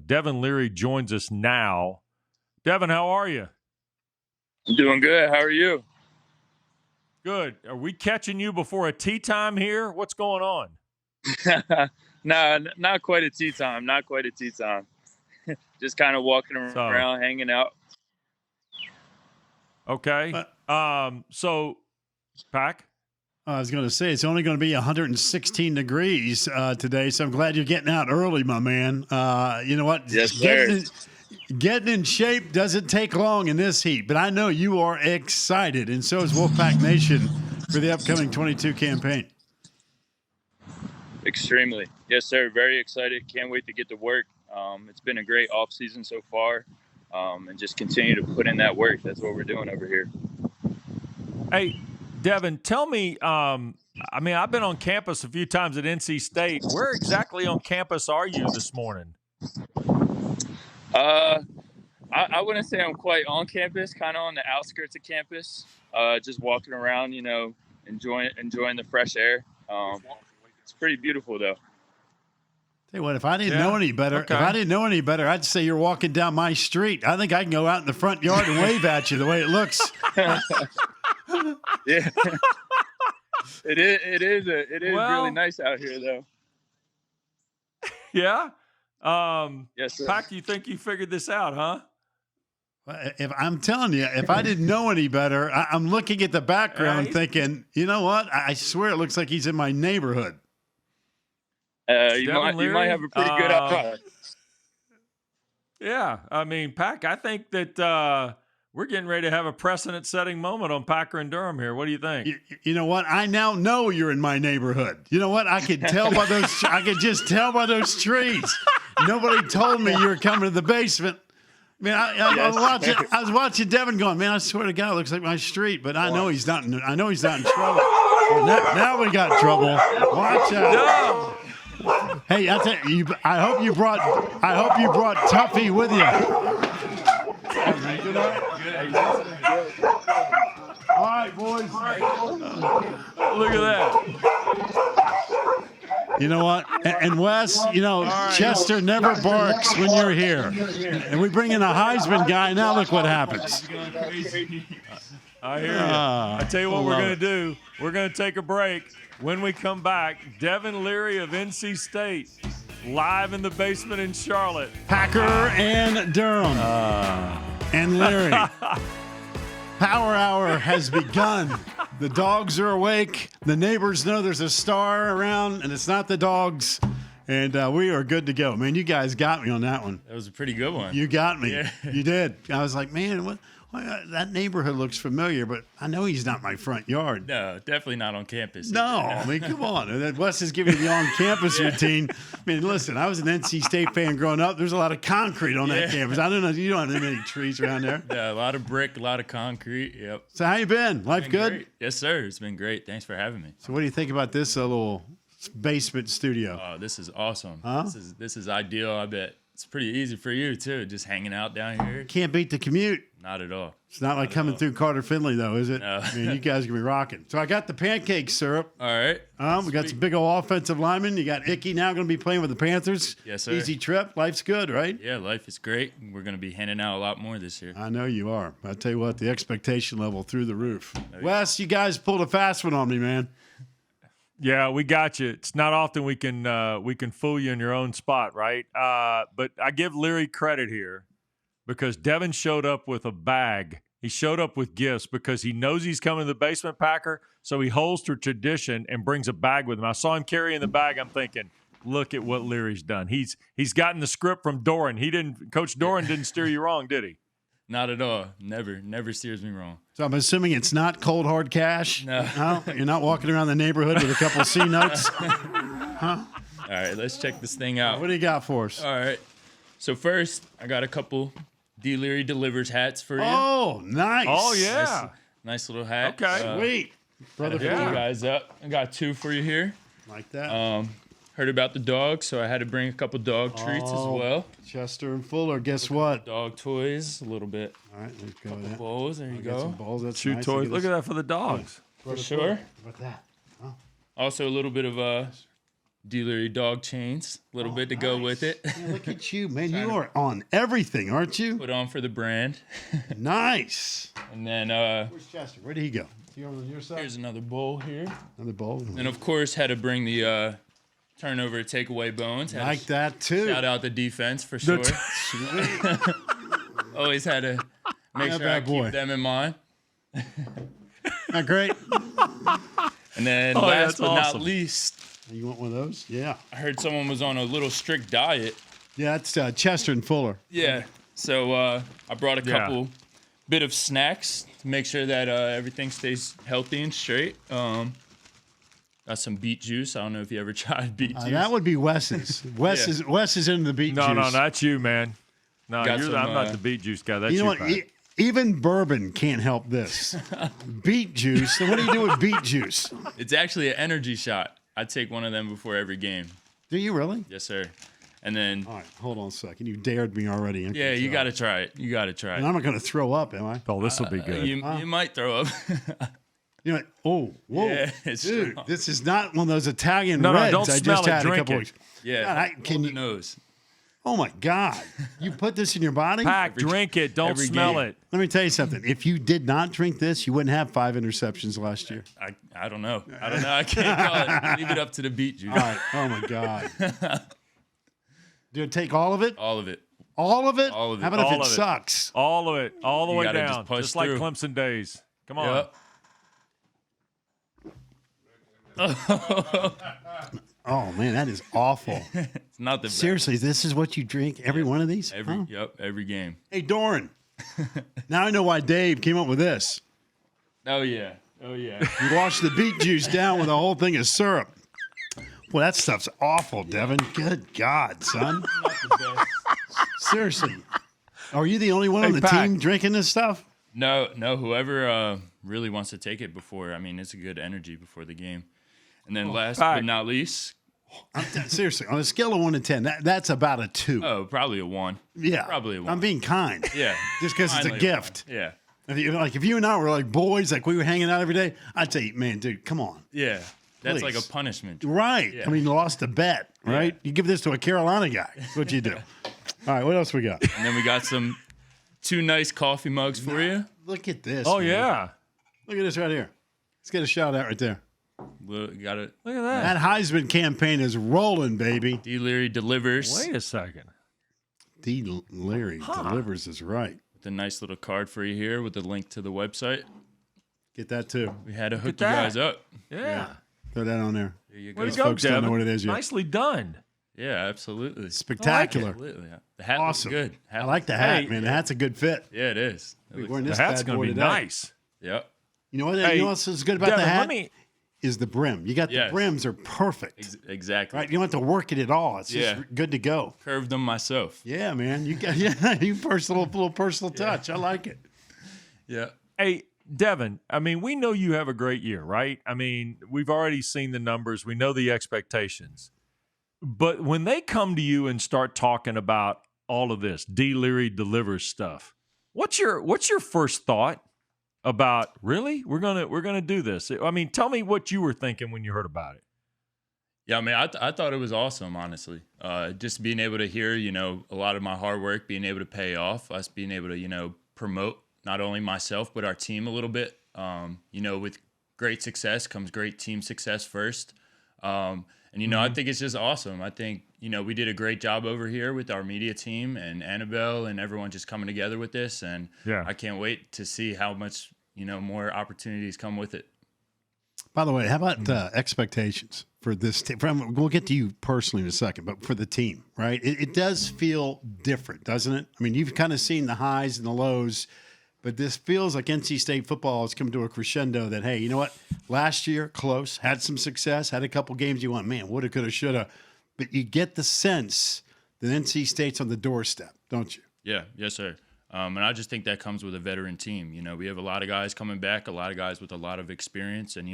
Devin Leary joins us now. Devin, how are you? I'm doing good. How are you? Good. Are we catching you before a tea time here? What's going on? No, not quite a tea time. Not quite a tea time. Just kind of walking around, hanging out. Okay. So, Pack? I was going to say, it's only going to be 116 degrees today, so I'm glad you're getting out early, my man. You know what? Yes, sir. Getting in shape doesn't take long in this heat, but I know you are excited, and so is Wolfpack Nation for the upcoming 22 campaign. Extremely. Yes, sir. Very excited. Can't wait to get to work. It's been a great off season so far, and just continue to put in that work. That's what we're doing over here. Hey, Devin, tell me, I've been on campus a few times at NC State. Where exactly on campus are you this morning? I wouldn't say I'm quite on campus, kind of on the outskirts of campus, just walking around, enjoying the fresh air. It's pretty beautiful, though. Tell you what, if I didn't know any better, I'd say you're walking down my street. I think I can go out in the front yard and wave at you the way it looks. Yeah, it is really nice out here, though. Yeah. Yes, sir. Pac, you think you figured this out, huh? If I'm telling you, if I didn't know any better, I'm looking at the background thinking, you know what? I swear it looks like he's in my neighborhood. You might have a pretty good outfit. Yeah, Pac, I think that we're getting ready to have a precedent-setting moment on Packer and Durham here. What do you think? You know what? I now know you're in my neighborhood. You know what? I could tell by those. I could just tell by those trees. Nobody told me you were coming to the basement. I was watching Devin going, man, I swear to God, it looks like my street, but I know he's not in trouble. Well, now we got trouble. Watch out. No. Hey, I hope you brought Tuffy with you. All right, boys. Look at that. You know what? And Wes, Chester never barks when you're here. And we bring in a Heisman guy, now look what happens. I hear you. I tell you what we're going to do. We're going to take a break. When we come back, Devin Leary of NC State, live in the basement in Charlotte. Packer and Durham. And Leary. Power Hour has begun. The dogs are awake. The neighbors know there's a star around, and it's not the dogs. And we are good to go. Man, you guys got me on that one. That was a pretty good one. You got me. Yeah. You did. I was like, man, that neighborhood looks familiar, but I know he's not my front yard. No, definitely not on campus. No, come on. And then Wes is giving you the on-campus routine. Listen, I was an NC State fan growing up. There's a lot of concrete on that campus. I don't know. You don't have many trees around there. Yeah, a lot of brick, a lot of concrete. Yep. So how you been? Life good? Great. Yes, sir. It's been great. Thanks for having me. So what do you think about this little basement studio? Oh, this is awesome. Huh? This is ideal. I bet it's pretty easy for you too, just hanging out down here. Can't beat the commute. Not at all. It's not like coming through Carter Finley, though, is it? No. You guys are going to be rocking. So I got the pancake syrup. All right. We got some big old offensive linemen. You got Icky now going to be playing with the Panthers. Yes, sir. Easy trip. Life's good, right? Yeah, life is great. We're going to be handing out a lot more this year. I know you are. I tell you what, the expectation level through the roof. Wes, you guys pulled a fast one on me, man. Yeah, we got you. It's not often we can fool you in your own spot, right? But I give Leary credit here because Devin showed up with a bag. He showed up with gifts because he knows he's coming to the basement, Packer, so he holds to tradition and brings a bag with him. I saw him carrying the bag. I'm thinking, look at what Leary's done. He's gotten the script from Doran. Coach Doran didn't steer you wrong, did he? Not at all. Never steers me wrong. So I'm assuming it's not cold hard cash? No. You're not walking around the neighborhood with a couple of C notes? Huh? All right, let's check this thing out. What do you got for us? All right. So first, I got a couple D. Leary Delivers hats for you. Oh, nice. Oh, yeah. Nice little hat. Okay. Sweet. Brother, you guys up. I got two for you here. Like that. Heard about the dog, so I had to bring a couple dog treats as well. Chester and Fuller, guess what? Dog toys, a little bit. All right, let's go with that. Bowls, there you go. Some balls. That's Shoot nice. toys. Look at that for the dogs. For sure. How about that? Also a little bit of D. Leary dog chains, a little bit to go with it. Man, look at you, man. You are on everything, aren't you? Put on for the brand. Nice. And then Where's Chester? Where did he go? Is he on your side? here's another bowl here. Another bowl. And of course, had to bring the turnover takeaway bones. Had Like to that too. shout out the defense for sure. Sweet. Always had to make Not sure I bad, boy. keep them in mind. Not great. And then Oh, yeah, last that's but awesome. not least, You want one of those? Yeah. I heard someone was on a little strict diet. Yeah, it's Chester and Fuller. Yeah. So I brought a Yeah. couple bit of snacks to make sure that everything stays healthy and straight. Got some beet juice. I don't know if you ever tried beet juice. That would be Wes's. Wes is into the beet No, juice. no, that's you, man. No, Got some, I'm not the beet juice guy. That's You you, know what? Pat. Even bourbon can't help this. Beet juice. So what do you do with beet juice? It's actually an energy shot. I take one of them before every game. Do you really? Yes, sir. And then, All right, hold on a second. You dared me already. I yeah, can you tell. got to try it. You got to try And it. I'm not going to throw up, am I? Oh, this will be good. You might throw up. You know, oh, whoa, Yeah, it's dude, strong. this is not one of those Italian No, reds don't I smell just it, had a drink couple it. weeks. Yeah. God, can hold you? the nose. Oh my God, you put this in your body? Pack, drink it. Don't every smell game. it. Let me tell you something. If you did not drink this, you wouldn't have 5 interceptions last year. I don't know. I don't know. I can't call it. Leave it up to the beet juice. All right. Oh my God. Do it take all of it? All of it. All of it? All of it. How about All if of it it. sucks? All of it. All the You way gotta down. just push Just like through. Clemson days. Come on. Yep. Oh man, that is awful. It's not the best. Seriously, this is what you drink every one of these? Huh? Every game. Hey, Doran. Now I know why Dave came up with this. Oh yeah. Oh yeah. You wash the beet juice down with a whole thing of syrup. Well, that stuff's awful, Devin. Good God, son. Not the best. Seriously. Are you the only one on Hey, the Pac. team drinking this stuff? No. Whoever really wants to take it before. I mean, it's a good energy before the game. And then last Pac. but not least, Seriously, on a scale of 1 to 10, that's about a 2. probably a 1. Yeah. probably a 1. I'm being kind. Yeah. Just because it's a Finally gift. 1. Yeah. If you and I were like boys, like we were hanging out every day, I'd say, man, dude, come on. Yeah. That's like a Please. punishment. Right. Yeah. I mean, you lost a bet, right? Yeah. You give this to a Carolina guy. That's what you do. All right, what else we got? And then we got 2 nice coffee mugs for you. Look at this. Oh, man. yeah. Look at this right here. Let's get a shout out right there. Got it. Look at that. That Heisman campaign is rolling, baby. D. Leary delivers Wait a second. D. Leary delivers is right. with a nice little card for you here with a link to the website. Get that too. We had to hook you that. guys up. Yeah. Throw that on there. There you go. Way Those to go, folks don't know Devin. what it is yet. Nicely done. Yeah, absolutely. Spectacular. Absolutely. Yeah. The hat Awesome. looks good. I like the hat, Hey. man. The hat's a good fit. Yeah, it is. It We're looks- wearing The this hat's bad going boy to be today. nice. Yep. You know what? Hey, you know what's good about Devin, the hat let me. is the brim. You got the Yes. brims are perfect. Exactly. Right? You don't have to work it at all. It's Yeah. just good to go. Curved them myself. Yeah, man. You got you little personal touch. I like it. Yeah. Hey, Devin, I mean, we know you have a great year, right? I mean, we've already seen the numbers. We know the expectations. But when they come to you and start talking about all of this, D. Leary delivers stuff, what's your first thought about, really? We're gonna do this? I mean, tell me what you were thinking when you heard about it. Yeah, I mean, I thought it was awesome, honestly. Just being able to hear, a lot of my hard work being able to pay off, us being able to, promote not only myself, but our team a little bit. With great success comes great team success first. I think it's just awesome. I think, we did a great job over here with our media team and Annabelle and everyone just coming together with this. And Yeah. I can't wait to see how much, more opportunities come with it. By the way, how about expectations for this team? We'll get to you personally in a second, but for the team, right? It does feel different, doesn't it? I mean, you've kind of seen the highs and the lows, but this feels like NC State football has come to a crescendo that, hey, you know what? Last year, close, had some success, had a couple games you went, man, woulda, coulda, shoulda. But you get the sense that NC State's on the doorstep, don't you? Yeah, yes, sir. And I just think that comes with a veteran team. We have a lot of guys coming back, a lot of guys with a lot of experience, and,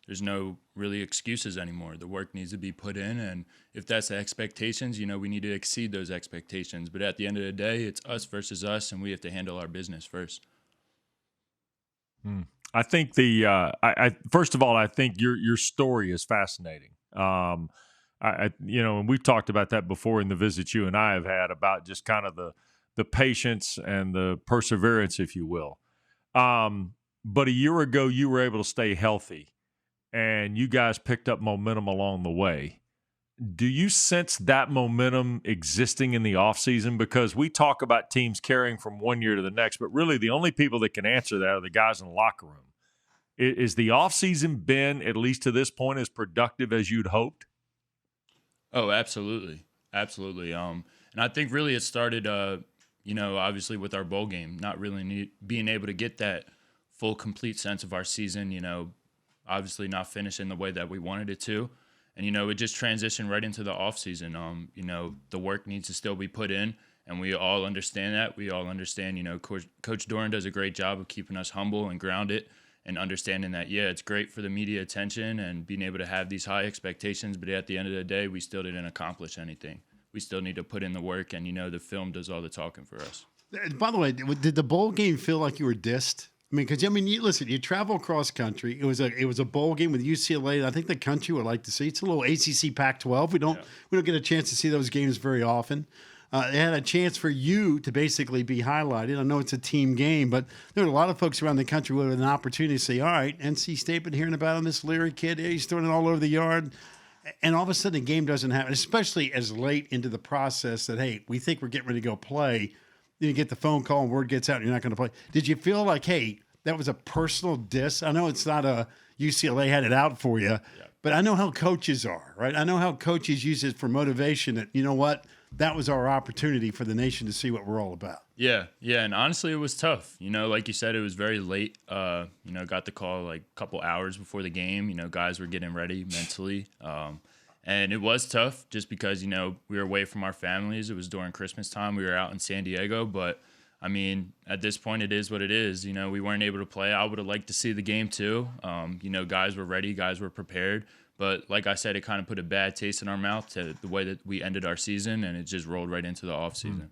there's no really excuses anymore. The work needs to be put in, and if that's the expectations, we need to exceed those expectations. But at the end of the day, it's us versus us, and we have to handle our business first. I think first of all, I think your story is fascinating. And we've talked about that before in the visits you and I have had about just kind of the patience and the perseverance, if you will. But a year ago, you were able to stay healthy, and you guys picked up momentum along the way. Do you sense that momentum existing in the offseason? Because we talk about teams carrying from one year to the next, but really the only people that can answer that are the guys in the locker room. Is the offseason been, at least to this point, as productive as you'd hoped? Oh, absolutely. Absolutely. And I think really it started, obviously with our bowl game, not really being able to get that full, complete sense of our season, obviously not finishing the way that we wanted it to. And, it just transitioned right into the offseason. The work needs to still be put in, and we all understand that. We all understand, Coach Durham does a great job of keeping us humble and grounded and understanding that, it's great for the media attention and being able to have these high expectations, but at the end of the day, we still didn't accomplish anything. We still need to put in the work, and, the film does all the talking for us. By the way, did the bowl game feel like you were dissed? You travel across country. It was a bowl game with UCLA. I think the country would like to see. It's a little ACC Pac-12. We don't get a chance to see those games very often. They had a chance for you to basically be highlighted. I know it's a team game, but there are a lot of folks around the country with an opportunity to say, all right, NC State been hearing about him, this Leary kid. He's throwing it all over the yard. And all of a sudden the game doesn't happen, especially as late into the process that, hey, we think we're getting ready to go play. You get the phone call and word gets out and you're not going to play. Did you feel like, hey, that was a personal diss? I know it's not a UCLA had it out for you, but I know how coaches are, right? I know how coaches use it for motivation that, you know what, that was our opportunity for the nation to see what we're all about. Yeah, and honestly, it was tough. Like you said, it was very late. Got the call like a couple hours before the game. Guys were getting ready mentally. And it was tough just because, we were away from our families. It was during Christmas time. We were out in San Diego. But, at this point, it is what it is. We weren't able to play. I would have liked to see the game too. Guys were ready. Guys were prepared. But like I said, it kind of put a bad taste in our mouth to the way that we ended our season, and it just rolled right into the offseason.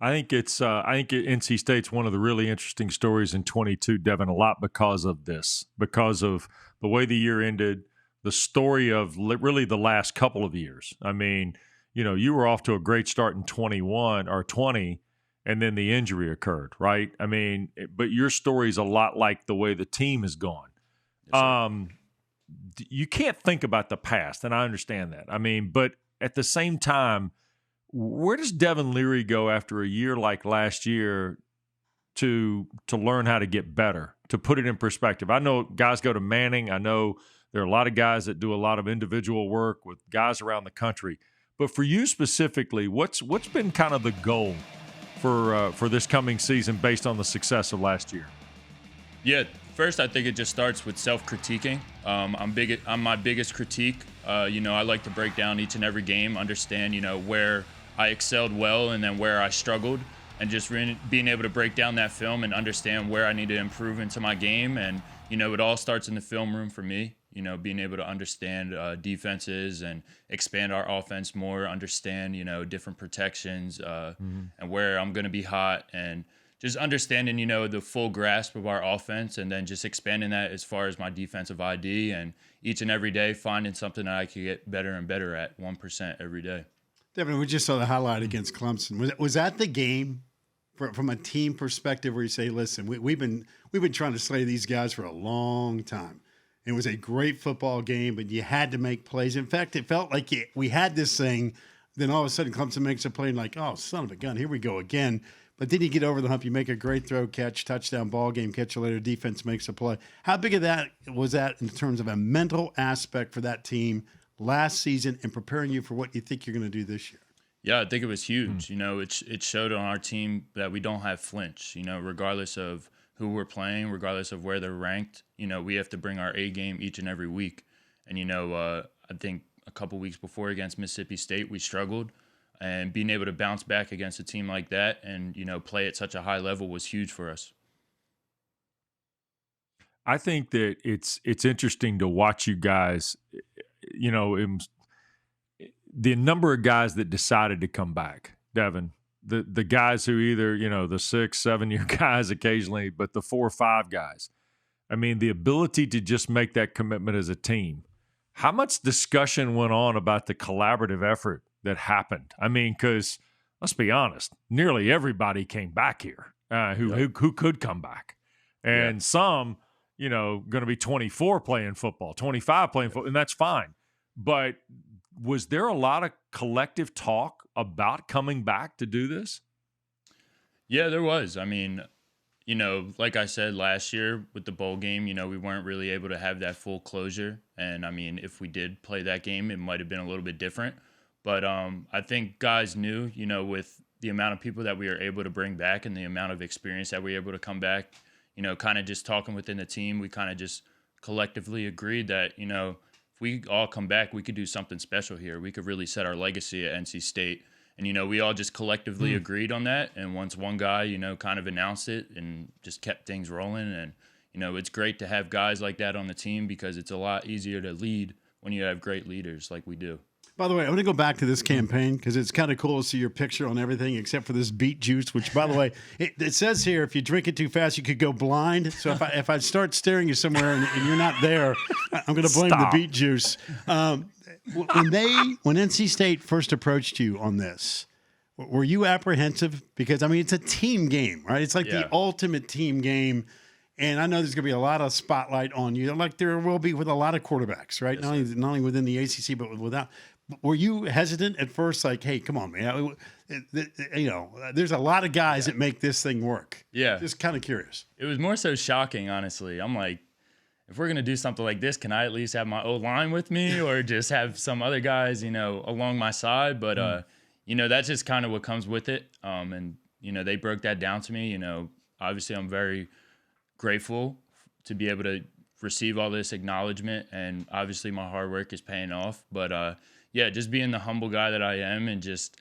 I think NC State's one of the really interesting stories in 22, Devin, a lot because of this, because of the way the year ended, the story of really the last couple of years. You were off to a great start in 21 or 20, and then the injury occurred, right? But your story's a lot like the way the team has gone. Yes, you can't think about the past, and I understand that. But at the same time, where does Devin Leary go after a year like last year to learn how to get better, to put it in perspective? I know guys go to Manning. I know there are a lot of guys that do a lot of individual work with guys around the country. But for you specifically, what's been kind of the goal for this coming season based on the success of last year? Yeah, first I think it just starts with self-critiquing. I'm my biggest critique. I like to break down each and every game, understand, where I excelled well and then where I struggled, and just being able to break down that film and understand where I need to improve into my game. And, it all starts in the film room for me, being able to understand defenses and expand our offense more, understand, different protections and where I'm going to be hot, and just understanding, the full grasp of our offense, and then just expanding that as far as my defensive ID, and each and every day finding something that I could get better and better at 1% every day. Devin, we just saw the highlight against Clemson. Was that the game from a team perspective where you say, listen, we've been trying to slay these guys for a long time. It was a great football game, but you had to make plays. In fact, it felt like we had this thing. Then all of a sudden Clemson makes a play and like, oh, son of a gun, here we go again. But then you get over the hump, you make a great throw, catch, touchdown, ball game, catch you later, defense makes a play. How big of that was that in terms of a mental aspect for that team last season and preparing you for what you think you're going to do this year? Yeah, I think it was huge. It showed on our team that we don't have flinch, regardless of who we're playing, regardless of where they're ranked. We have to bring our A game each and every week. And, I think a couple weeks before against Mississippi State, we struggled. And being able to bounce back against a team like that and, play at such a high level was huge for us. I think that it's interesting to watch you guys, the number of guys that decided to come back, Devin, the guys who either, the 6-7 year guys occasionally, but the 4 or 5 guys. The ability to just make that commitment as a team. how much discussion went on about the collaborative effort that happened? I mean, because let's be honest, nearly everybody came back here who could come back. And some, going to be 24 playing football, 25 playing football, and that's fine. But was there a lot of collective talk about coming back to do this? Yeah, there was. I mean, like I said last year with the bowl game, we weren't really able to have that full closure. And I mean, if we did play that game, it might have been a little bit different. But I think guys knew, with the amount of people that we were able to bring back and the amount of experience that we were able to come back, kind of just talking within the team, we kind of just collectively agreed that, if we all come back, we could do something special here. We could really set our legacy at NC State. And, we all just collectively agreed on that. And once one guy, kind of announced it and just kept things rolling. And, it's great to have guys like that on the team because it's a lot easier to lead when you have great leaders like we do. By the way, I want to go back to this campaign because it's kind of cool to see your picture on everything except for this beet juice, which, by the way, it says here if you drink it too fast, you could go blind. So if I start staring you somewhere and you're not there, I'm going to blame the beet juice. When NC State first approached you on this, were you apprehensive? Because, I mean, it's a team game, right? It's like the ultimate team game. And I know there's going to be a lot of spotlight on you, like there will be with a lot of quarterbacks, right? Yes, not only within the ACC, but without. Were you hesitant at first? Like, hey, come on, man. There's a lot of guys that make this thing work. Yeah. Just kind of curious. It was more so shocking, honestly. I'm like, if we're going to do something like this, can I at least have my O-line with me or just have some other guys, along my side? But, that's just kind of what comes with it. And, they broke that down to me. Obviously I'm very grateful to be able to receive all this acknowledgement. And obviously my hard work is paying off. But, just being the humble guy that I am and just,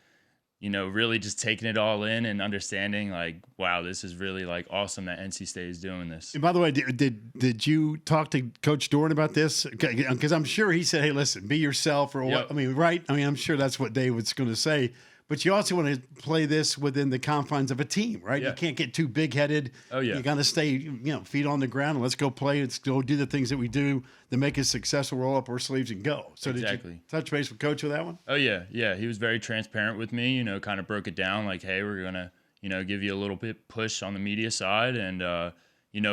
really just taking it all in and understanding like, wow, this is really like awesome that NC State is doing this. And by the way, did you talk to Coach Durham about this? Because I'm sure he said, hey, listen, be yourself or what? I mean, right? I mean, I'm sure that's what David's going to say. But you also want to play this within the confines of a team, right? Yeah. You can't get too big-headed. Oh, yeah. You got to stay, feet on the ground. Let's go play. Let's go do the things that we do that make us successful, roll up our sleeves and go. So Exactly. Did you touch base with Coach with that one? Oh, yeah. Yeah, he was very transparent with me, kind of broke it down like, hey, we're going to, give you a little bit push on the media side. And,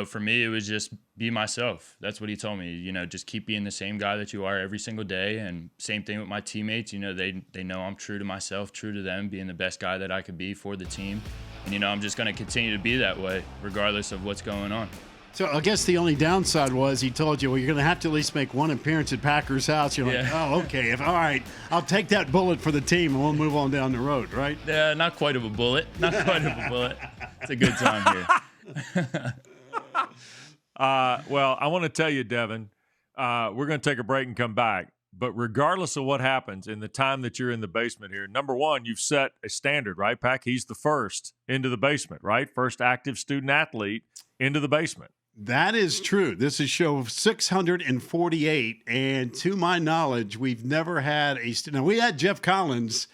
for me, it was just be myself. That's what he told me, just keep being the same guy that you are every single day. And same thing with my teammates, they know I'm true to myself, true to them, being the best guy that I could be for the team. And, I'm just going to continue to be that way regardless of what's going on. So I guess the only downside was he told you, well, you're going to have to at least make one appearance at Packers' house. You're like, oh, okay. All right, I'll take that bullet for the team and we'll move on down the road, right? Yeah, not quite of a bullet. Not quite of a bullet. It's a good time here. Well, I want to tell you, Devin, we're going to take a break and come back. But regardless of what happens in the time that you're in the basement here, number one, you've set a standard, right, Pack? He's the first into the basement, right? First active student athlete into the basement. That is true. This is show 648. And to my knowledge, we've never had a – now, we had Jeff Collins,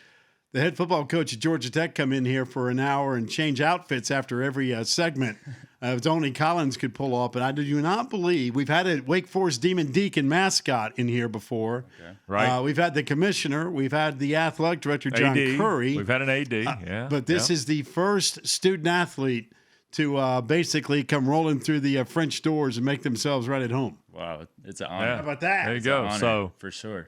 the head football coach at Georgia Tech, come in here for an hour and change outfits after every segment. It's only Collins could pull off, but I do not believe we've had a Wake Forest Demon Deacon mascot in here before. Okay. Right. We've had the commissioner. We've had the athletic director, John Curry. We've had an AD, yeah. But this is the first student athlete to basically come rolling through the French doors and make themselves right at home. Wow, it's an honor. How about that? There you go. So for sure.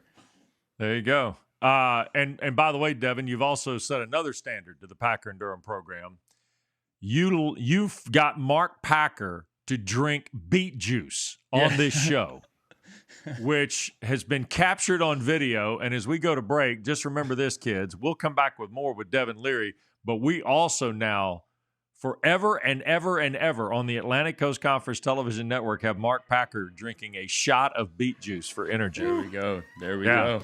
There you go. And by the way, Devin, you've also set another standard to the Packer and Durham program. You've got Mark Packer to drink beet juice on this show, which has been captured on video. And as we go to break, just remember this, kids. We'll come back with more with Devin Leary, but we also now, forever and ever and ever, on the Atlantic Coast Conference Television Network, have Mark Packer drinking a shot of beet juice for energy. There we go. There we go.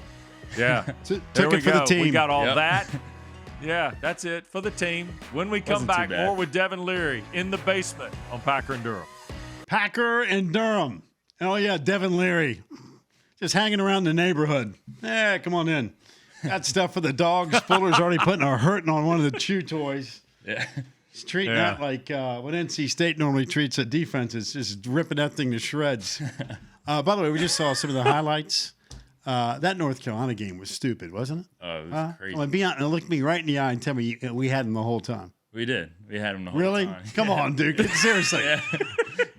Yeah. Took there we it for go. the team. We got all that. Yeah, that's it for the team. When we come back, more with Devin Leary in the basement on Packer and Durham. Packer and Durham. Oh, yeah, Devin Leary. Just hanging around the neighborhood. Yeah, come on in. Got stuff for the dogs. Fuller's already putting a hurting on one of the chew toys. Yeah. He's treating that like what NC State normally treats a defense. It's just ripping that thing to shreds. By the way, we just saw some of the highlights That North Carolina game was stupid, wasn't it? Oh, it was crazy. Well, look me right in the eye and tell me we had them the whole time. We did. We had them the whole Really? time. Come on, dude. Seriously. Yeah.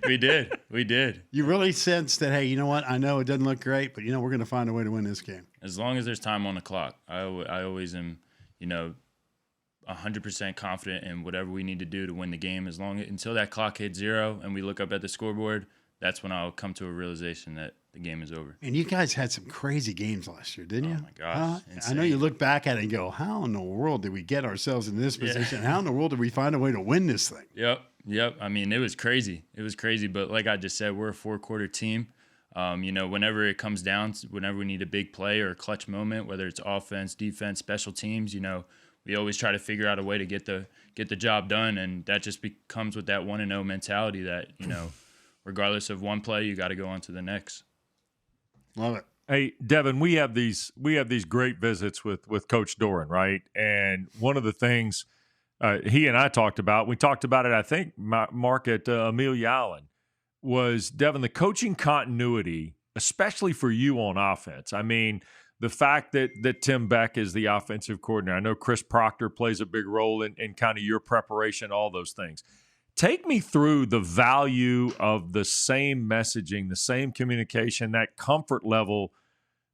We did. You really sensed that, hey, you know what? I know it doesn't look great, but, we're going to find a way to win this game. As long as there's time on the clock, I always am, 100% confident in whatever we need to do to win the game. Until that clock hits 0 and we look up at the scoreboard, that's when I'll come to a realization that the game is over. And you guys had some crazy games last year, didn't you? Oh, my gosh. I know you look back at it and go, how in the world did we get ourselves in this position? How in the world did we find a way to win this thing? Yep. I mean, it was crazy. But like I just said, we're a 4-quarter team. Whenever it comes down, whenever we need a big play or a clutch moment, whether it's offense, defense, special teams, we always try to figure out a way to get the job done. And that just comes with that 1-0 mentality that, regardless of one play, you got to go on to the next. Love it. Hey, Devin, we have these great visits with Coach Durham, right? And one of the things he and I talked about, we talked about it, I think, Mark, at Amelia Island, was, Devin, the coaching continuity, especially for you on offense. I mean, the fact that Tim Beck is the offensive coordinator, I know Chris Proctor plays a big role in kind of your preparation, all those things. Take me through the value of the same messaging, the same communication, that comfort level.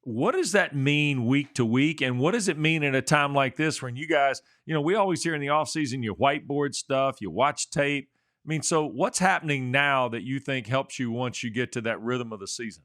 What does that mean week to week? And what does it mean in a time like this when you guys, we always hear in the offseason, you whiteboard stuff, you watch tape. I mean, so what's happening now that you think helps you once you get to that rhythm of the season?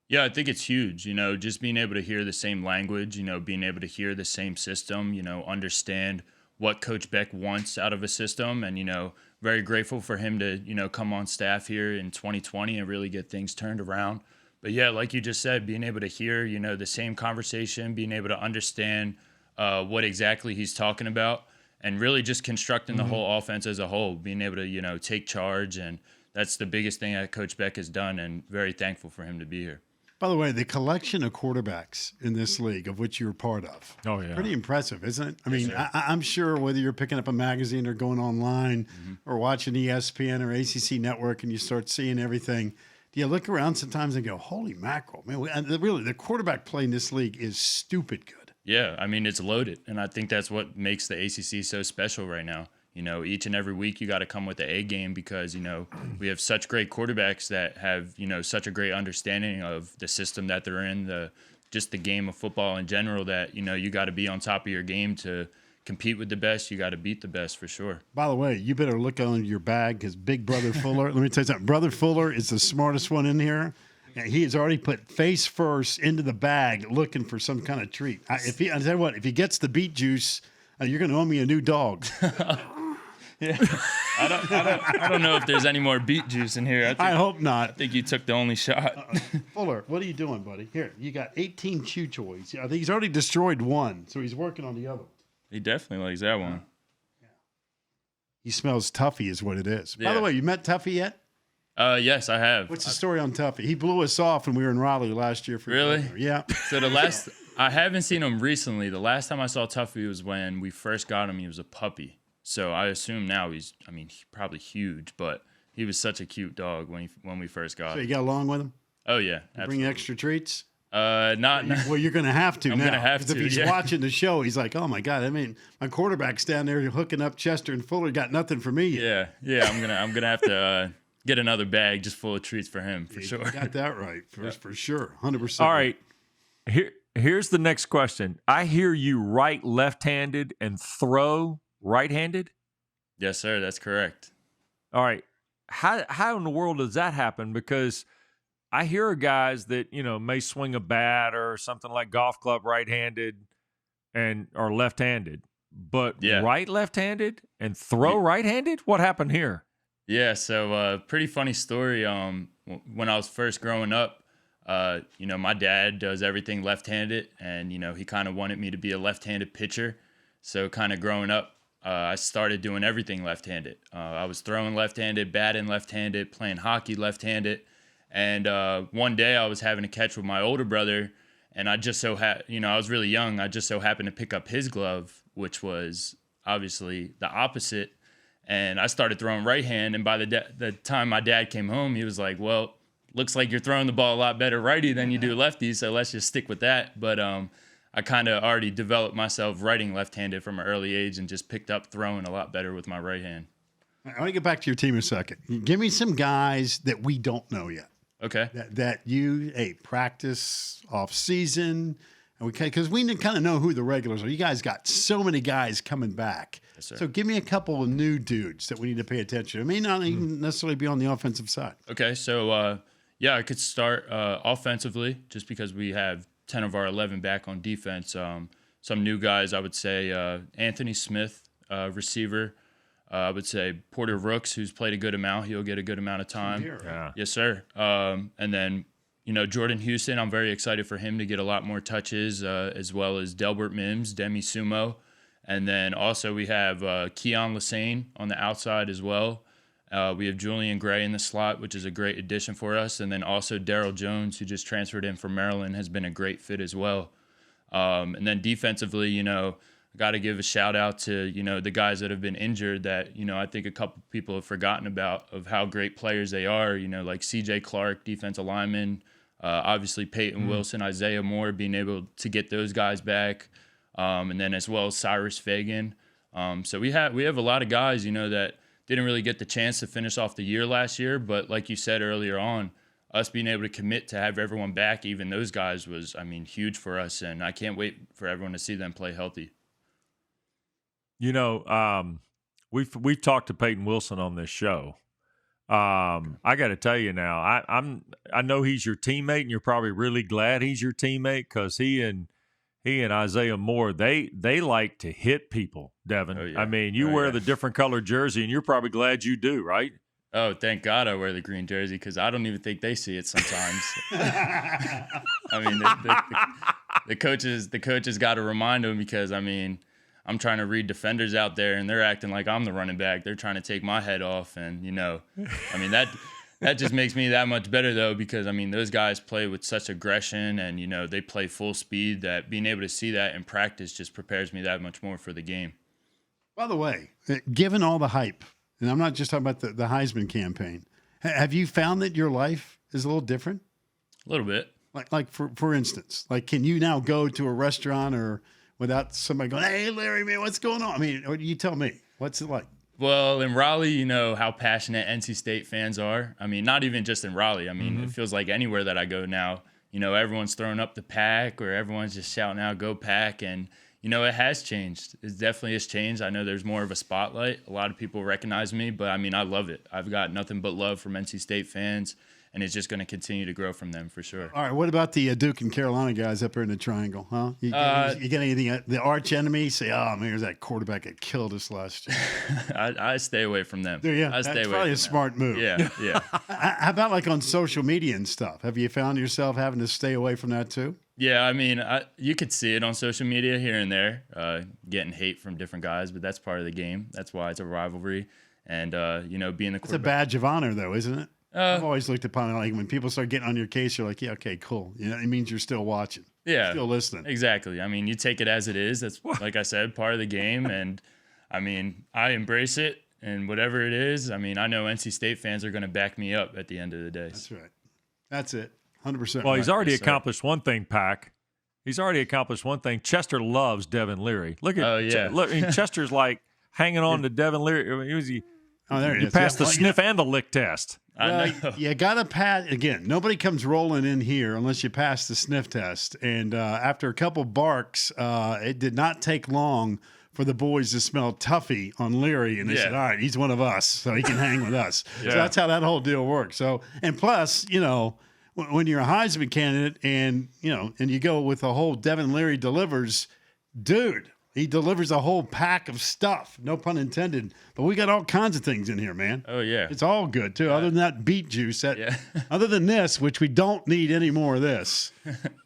Yeah, I think it's huge, just being able to hear the same language, being able to hear the same system, understand what Coach Beck wants out of a system. And, very grateful for him to, come on staff here in 2020 and really get things turned around. But yeah, like you just said, being able to hear, the same conversation, being able to understand what exactly he's talking about, and really just constructing the whole offense as a whole, being able to, take charge. And that's the biggest thing that Coach Beck has done, and very thankful for him to be here. By the way, the collection of quarterbacks in this league of which you're part of, pretty impressive, isn't it? I mean, I'm sure whether you're picking up a magazine or going online or watching ESPN or ACC Network and you start seeing everything, do you look around sometimes and go, holy mackerel, man, really, the quarterback play in this league is stupid good. Yeah, I mean, it's loaded, and I think that's what makes the ACC so special right now. Each and every week you got to come with the A game because, we have such great quarterbacks that have, such a great understanding of the system that they're in, just the game of football in general, that, you got to be on top of your game to compete with the best. You got to beat the best for sure. By the way, you better look under your bag because Big Brother Fuller, let me tell you something, Brother Fuller is the smartest one in here. And he has already put face first into the bag looking for some kind of treat. I tell you what, if he gets the beet juice, you're going to owe me a new dog. Yeah, I don't know if there's any more beet juice in here. I hope not. I think you took the only shot. Fuller, what are you doing, buddy? Here, you got 18 chew toys. I think he's already destroyed one, so he's working on the other. He definitely likes that one. Yeah. He smells Tuffy is what it is. Yeah. By the way, you met Tuffy yet? Yes, I have. What's the story on Tuffy? He blew us off when we were in Raleigh last year. Really? Yeah. So I haven't seen him recently. The last time I saw Tuffy was when we first got him. He was a puppy. So I assume now he's probably huge, but he was such a cute dog when we first got him. So you got along with him? Oh, yeah. Bring extra treats? Not. Well, you're going to have to I'm now. going to have to, If he's watching the show, he's like, oh, my God. I mean, my quarterback's down there hooking up Chester and Fuller. Got nothing for me yet. Yeah. I'm gonna have to get another bag just full of treats for him, for sure. You got that right, for sure. 100%. All right. Here's the next question. I hear you write left-handed and throw right-handed? Yes, sir. That's correct. All right. How in the world does that happen? Because I hear guys that, may swing a bat or something like golf club right-handed and are left-handed. But right left-handed and throw right-handed? What happened here? Yeah, so pretty funny story. When I was first growing up, my dad does everything left-handed, and, he kind of wanted me to be a left-handed pitcher. So kind of growing up, I started doing everything left-handed. I was throwing left-handed, batting left-handed, playing hockey left-handed. And one day I was having a catch with my older brother, and I just so I was really young. I just so happened to pick up his glove, which was obviously the opposite. And I started throwing right hand. And by the time my dad came home, he was like, well, looks like you're throwing the ball a lot better righty than you do lefty, so let's just stick with that. But I kind of already developed myself writing left-handed from an early age and just picked up throwing a lot better with my right hand. I want to get back to your team in a second. Give me some guys that we don't know yet. Okay. That you practice off season, and because we kind of know who the regulars are. You guys got so many guys coming back. Yes, sir. So give me a couple of new dudes that we need to pay attention to. It may not even necessarily be on the offensive side. Okay, so I could start offensively just because we have 10 of our 11 back on defense. Some new guys, I would say Anthony Smith, receiver. I would say Porter Rooks, who's played a good amount. He'll get a good amount of time. Yeah. Yes, sir. And then, Jordan Houston, I'm very excited for him to get a lot more touches, as well as Delbert Mims, Demi Sumo. And then also we have Keon Lassane on the outside as well. We have Julian Gray in the slot, which is a great addition for us. And then also Daryl Jones, who just transferred in from Maryland, has been a great fit as well. And then defensively, I got to give a shout out to, the guys that have been injured that, I think a couple people have forgotten about of how great players they are, like CJ Clark, defensive lineman, obviously Peyton Wilson, Isaiah Moore, being able to get those guys back. And then as well as Cyrus Fagan. So we have a lot of guys, that didn't really get the chance to finish off the year last year. But like you said earlier on, us being able to commit to have everyone back, even those guys was, huge for us. And I can't wait for everyone to see them play healthy. We've talked to Peyton Wilson on this show. I got to tell you now, I know he's your teammate, and you're probably really glad he's your teammate because he and Isaiah Moore, they like to hit people, Devin. Oh, yeah. You wear the different colored jersey, and you're probably glad you do, right? Oh, thank God I wear the green jersey because I don't even think they see it sometimes. The coaches got to remind them because, I'm trying to read defenders out there, and they're acting like I'm the running back. They're trying to take my head off, and, that just makes me that much better, though, because, those guys play with such aggression and, they play full speed that being able to see that in practice just prepares me that much more for the game. By the way, given all the hype, and I'm not just talking about the Heisman campaign, have you found that your life is a little different? A little bit. Like for instance, can you now go to a restaurant or without somebody going, "Hey, Larry, man, what's going on?" Or you tell me, what's it like? Well, in Raleigh, you know how passionate NC State fans are. Not even just in Raleigh. It feels like anywhere that I go now, everyone's throwing up the pack or everyone's just shouting out, "Go Pack." And, it has changed. It definitely has changed. I know there's more of a spotlight. A lot of people recognize me, but, I love it. I've got nothing but love from NC State fans, and it's just going to continue to grow from them for sure. All right, what about the Duke and Carolina guys up there in the triangle, huh? You get anything, the arch enemy, say, "Oh, man, there's that quarterback that killed us last year." I stay away from them. Yeah, I stay that's away probably a from smart move. Yeah. How about on social media and stuff? Have you found yourself having to stay away from that too? Yeah, you could see it on social media here and there, getting hate from different guys, but that's part of the game. That's why it's a rivalry. And, being the quarterback. It's a badge of honor, though, isn't it? I've always looked upon it like when people start getting on your case, you're like, yeah, okay, cool. It means you're still watching. Yeah. Still listening. Exactly. You take it as it is. That's, like I said, part of the game. And, I embrace it. And whatever it is, I know NC State fans are going to back me up at the end of the day. That's right. That's it. 100%. Well, he's already Yes, sir. accomplished one thing, Pack. He's already accomplished one thing. Chester loves Devin Leary. Look at Chester's like hanging on to Devin Leary. There he You is. passed the sniff and the lick test. I know. You got to pass. Again, nobody comes rolling in here unless you pass the sniff test. And after a couple barks, it did not take long for the boys to smell Tuffy on Leary. And they said, all right, he's one of us, so he can hang with us. So that's how that whole deal works. So, and plus, when you're a Heisman candidate and you go with the whole Devin Leary delivers, dude, he delivers a whole pack of stuff. No pun intended. But we got all kinds of things in here, man. Oh, yeah. It's all good, too, other than that beet juice. Other than this, which we don't need any more of this.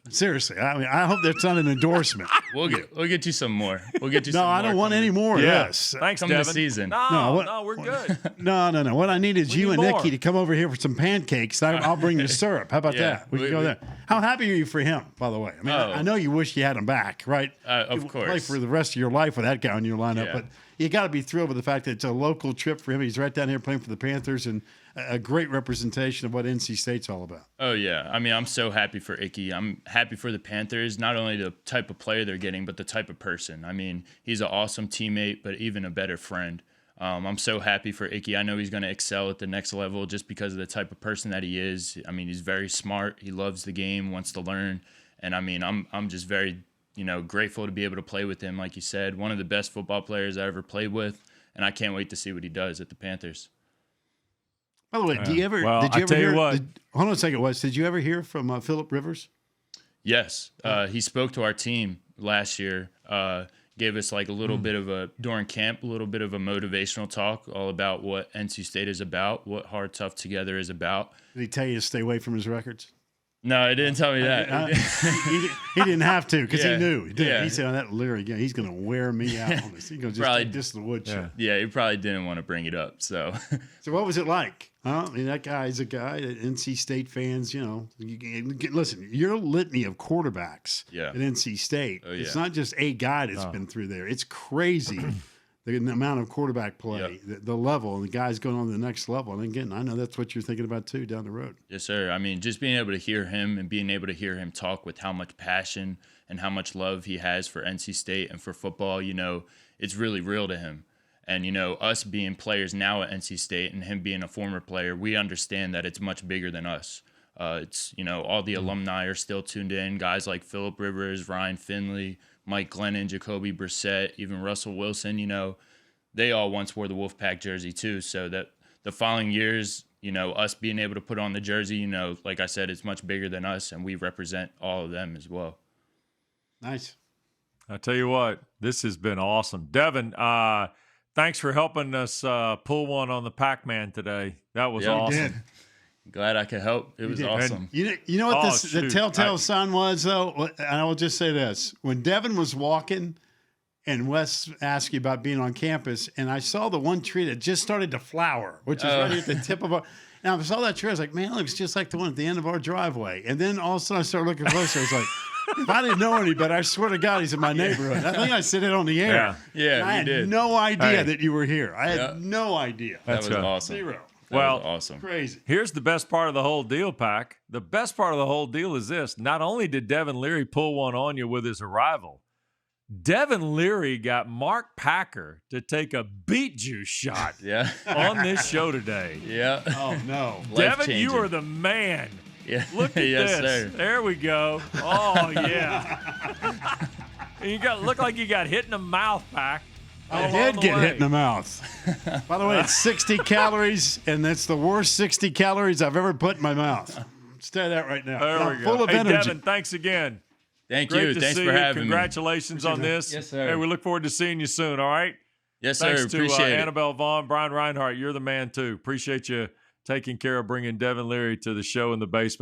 Seriously. I hope that's not an endorsement. We'll get you some more. We'll get you some more. No, I don't want any more of this. Thanks, Come Devin. this season. No, we're good. No. What I need is We you need and more. Nikki to come over here for some pancakes. I'll bring the syrup. How about that? We can go there. How happy are you for him, by the way? I know you wish you had him back, right? Of You course. play for the rest of your life with that guy in your lineup, Yeah. but you got to be thrilled with the fact that it's a local trip for him. He's right down here playing for the Panthers, and a great representation of what NC State's all about. Oh, yeah. I mean, I'm so happy for Icky. I'm happy for the Panthers, not only the type of player they're getting, but the type of person. I mean, he's an awesome teammate, but even a better friend. I'm so happy for Icky. I know he's going to excel at the next level just because of the type of person that he is. I mean, he's very smart. He loves the game, wants to learn. And, I mean, I'm just very, grateful to be able to play with him. Like you said, one of the best football players I ever played with. And I can't wait to see what he does at the Panthers. By the way, did you ever you what. Hold on a second, Wes. Did you ever hear from Phillip Rivers? Yes. He spoke to our team last year, gave us like a little bit of during camp, a little bit of a motivational talk all about what NC State is about, what Hard Tough Together is about. Did he tell you to stay away from his records? No, he didn't tell me that. He didn't have to because Yeah. he knew. He did. Yeah. He said, "On that Leary again, he's going to wear me out on this. He's going to just Probably- take this to the woodshed." Yeah, he probably didn't want to bring it up. So, So what was it like? I mean, that guy's a guy that NC State fans, listen, your litany of quarterbacks Yeah. at NC State, Oh, it's yeah. not just a guy that's been through there. It's crazy the amount of quarterback play, the level, and the guys going on to the next level. And again, I know that's what you're thinking about too down the road. yes, sir. I mean, just being able to hear him and being able to hear him talk with how much passion and how much love he has for NC State and for football, it's really real to him. And, us being players now at NC State and him being a former player, we understand that it's much bigger than us. It's, all the alumni are still tuned in. Guys like Phillip Rivers, Ryan Finley, Mike Glennon, Jacoby Brissett, even Russell Wilson, they all once wore the Wolfpack jersey too. So that the following years, us being able to put on the jersey, like I said, it's much bigger than us, and we represent all of them as well. Nice. I tell you what, this has been awesome. Devin, thanks for helping us pull one on the Pac-Man today. That was Yeah, we awesome. did. Glad I could help. It was did. awesome. You know what Oh, the shoot. telltale sign was, though? And I will just say this. When Devin was walking and Wes asked you about being on campus, and I saw the one tree that just started to flower, which is right at the tip of our – and I saw that tree. I was like, man, it looks just like the one at the end of our driveway. And then all of a sudden I started looking closer. I was like, if I didn't know any better, I swear to God he's in my neighborhood. I think I said it on the air. Yeah, And I we had did. no idea Hey. that you were here. I had Yeah. no idea. That That's was right. awesome. Zero. That Well, was awesome. Crazy. Here's the best part of the whole deal, Pac. The best part of the whole deal is this. Not only did Devin Leary pull one on you with his arrival, Devin Leary got Mark Packer to take a beet juice shot Yeah. on this show today. Yeah. Oh, no. Devin, you Life-changing. are the man. Yeah. Look at yes, this. sir. There we go. Oh, yeah. And you look like you got hit in the mouth, Pac. I All did on the get way. hit in the mouth. By the way, it's 60 calories, and that's the worst 60 calories I've ever put in my mouth. Stay that right now. There I'm we full go. of Hey, energy. Devin, thanks again. Thank Great you. to Thanks see for you. having me. Congratulations on this. Yes, sir. Hey, we look forward to seeing you soon, all right? Yes, sir. Thanks to Appreciate it. Annabelle Vaughn, Brian Reinhart. You're the man, too. Appreciate you taking care of bringing Devin Leary to the show in the basement.